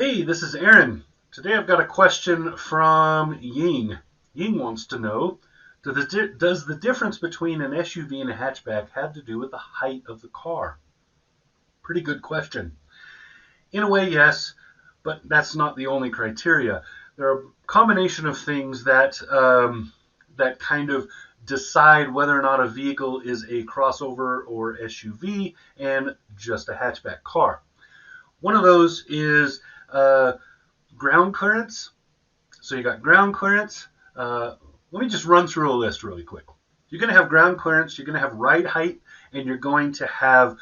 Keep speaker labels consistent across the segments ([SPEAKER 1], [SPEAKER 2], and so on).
[SPEAKER 1] Hey, this is Aaron. Today I've got a question from Ying. Ying wants to know, does the difference between an SUV and a hatchback have to do with the height of the car? Pretty good question. In a way, yes, but that's not the only criteria. There are a combination of things that kind of decide whether or not a vehicle is a crossover or SUV and just a hatchback car. One of those is ground clearance. So you got ground clearance. Let me just run through a list really quick. You're going to have ground clearance, you're going to have ride height, and you're going to have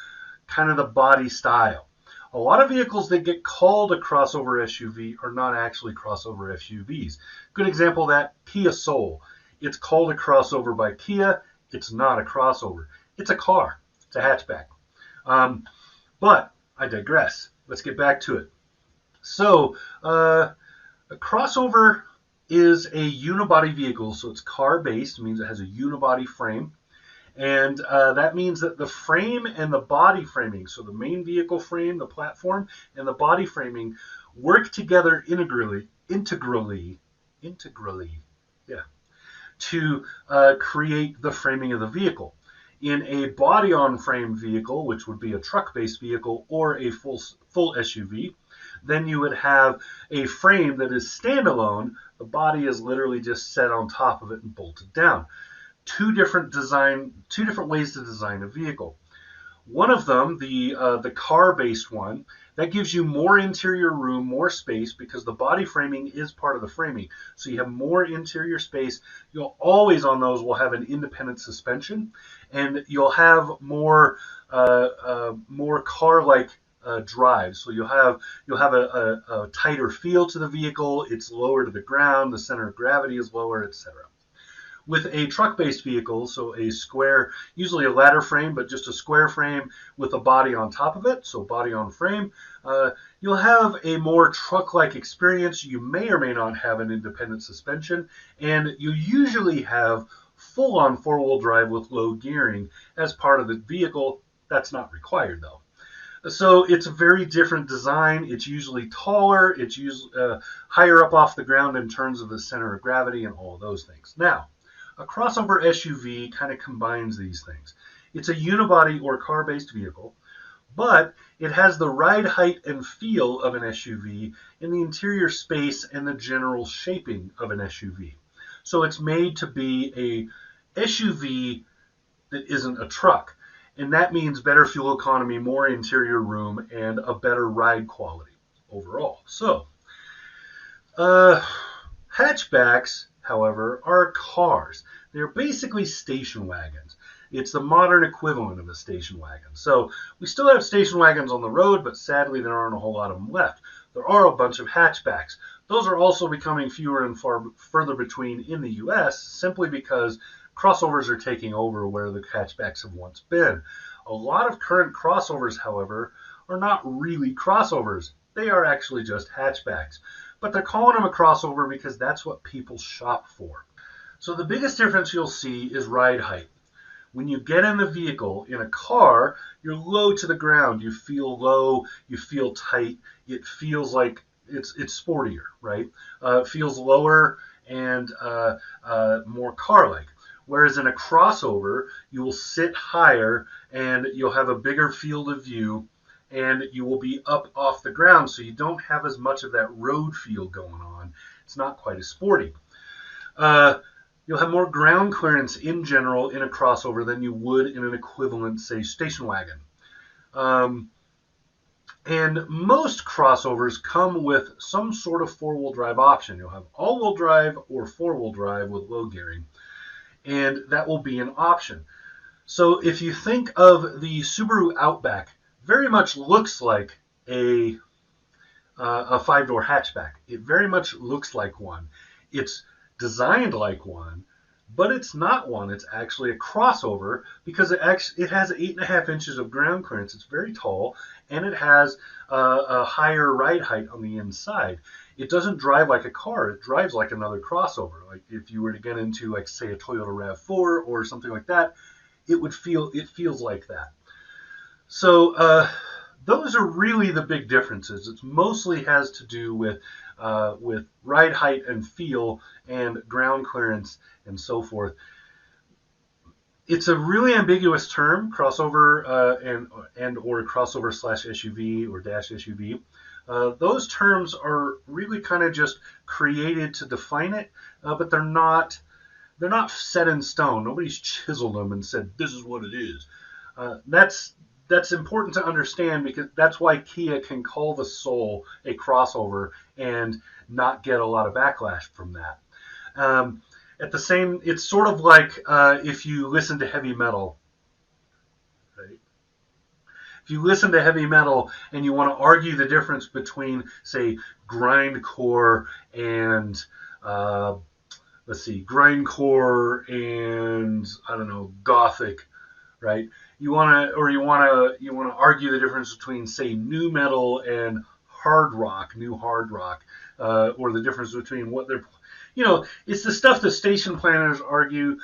[SPEAKER 1] kind of the body style. A lot of vehicles that get called a crossover SUV are not actually crossover SUVs. Good example of that, Kia Soul. It's called a crossover by Kia. It's not a crossover. It's a car. It's a hatchback. But I digress. Let's get back to it. So, a crossover is a unibody vehicle, so it's car-based. It means it has a unibody frame. And that means that the frame and the body framing, so the main vehicle frame, the platform, and the body framing work together integrally, yeah, to create the framing of the vehicle. In a body-on-frame vehicle, which would be a truck-based vehicle or a full SUV, then you would have a frame that is standalone. The body is literally just set on top of it and bolted down. Two different ways to design a vehicle. One of them, the car-based one, that gives you more interior room, more space, because the body framing is part of the framing. So you have more interior space. You'll always on those will have an independent suspension, and you'll have more car-like drive. So you'll have a tighter feel to the vehicle. It's lower to the ground. The center of gravity is lower, etc. With a truck-based vehicle, so a square, usually a ladder frame, but just a square frame with a body on top of it, so body on frame, you'll have a more truck-like experience. You may or may not have an independent suspension, and you usually have full-on four-wheel drive with low gearing as part of the vehicle. That's not required, though. So it's a very different design. It's usually taller. It's usually higher up off the ground in terms of the center of gravity and all of those things. Now, a crossover SUV kind of combines these things. It's a unibody or car-based vehicle, but it has the ride height and feel of an SUV in the interior space and the general shaping of an SUV. So it's made to be a SUV that isn't a truck. And that means better fuel economy, more interior room, and a better ride quality overall. So, hatchbacks, however, are cars. They're basically station wagons. It's the modern equivalent of a station wagon. So we still have station wagons on the road, but sadly there aren't a whole lot of them left. There are a bunch of hatchbacks. Those are also becoming fewer and further between in the US, simply because crossovers are taking over where the hatchbacks have once been. A lot of current crossovers, however, are not really crossovers. They are actually just hatchbacks. But they're calling them a crossover because that's what people shop for. So the biggest difference you'll see is ride height. When you get in the vehicle, in a car, you're low to the ground. You feel low, you feel tight. It feels like it's sportier, right? It feels lower and more car-like. Whereas in a crossover, you will sit higher and you'll have a bigger field of view, and you will be up off the ground, so you don't have as much of that road feel going on. It's not quite as sporty. You'll have more ground clearance in general in a crossover than you would in an equivalent, say, station wagon. And most crossovers come with some sort of four-wheel drive option. You'll have all-wheel drive or four-wheel drive with low gearing, and that will be an option. So if you think of the Subaru Outback, very much looks like a five-door hatchback. It very much looks like one. It's designed like one, but it's not one. It's actually a crossover because it has 8.5 inches of ground clearance. It's very tall, and it has a higher ride height on the inside. It doesn't drive like a car. It drives like another crossover. Like if you were to get into, like, say, a Toyota RAV4 or something like that, it feels like that. So those are really the big differences. It mostly has to do with ride height and feel and ground clearance and so forth. It's a really ambiguous term, crossover and or crossover slash SUV or dash SUV. Those terms are really kind of just created to define it, but they're not set in stone. Nobody's chiseled them and said this is what it is. That's important to understand, because that's why Kia can call the Soul a crossover and not get a lot of backlash from that. It's sort of like if you listen to heavy metal, right? If you listen to heavy metal and you want to argue the difference between, say, grindcore and grindcore and I don't know, gothic, right? You want to argue the difference between, say, new metal and new hard rock, or the difference between what they're, it's the stuff that station planners argue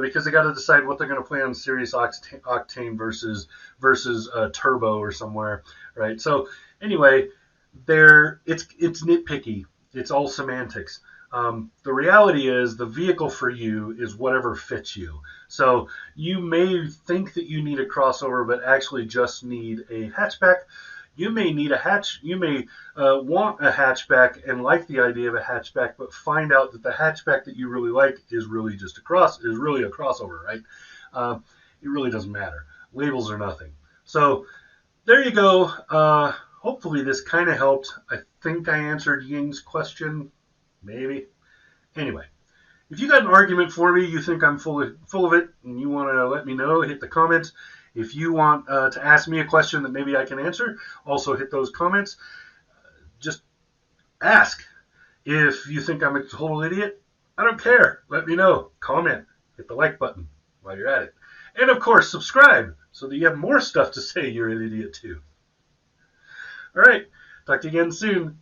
[SPEAKER 1] because they got to decide what they're going to play on Sirius Octane versus Turbo or somewhere, right? So anyway, it's nitpicky. It's all semantics. The reality is the vehicle for you is whatever fits you. So you may think that you need a crossover, but actually just need a hatchback. You may need you may want a hatchback and like the idea of a hatchback, but find out that the hatchback that you really like is really a crossover, right? It really doesn't matter. Labels are nothing. So there you go. Hopefully this kind of helped. I think I answered Ying's question. Maybe. Anyway, if you got an argument for me, you think I'm full of it, and you want to let me know, hit the comments. If you want to ask me a question that maybe I can answer, also hit those comments. Just ask. If you think I'm a total idiot, I don't care. Let me know. Comment. Hit the like button while you're at it. And of course, subscribe so that you have more stuff to say you're an idiot too. All right. Talk to you again soon.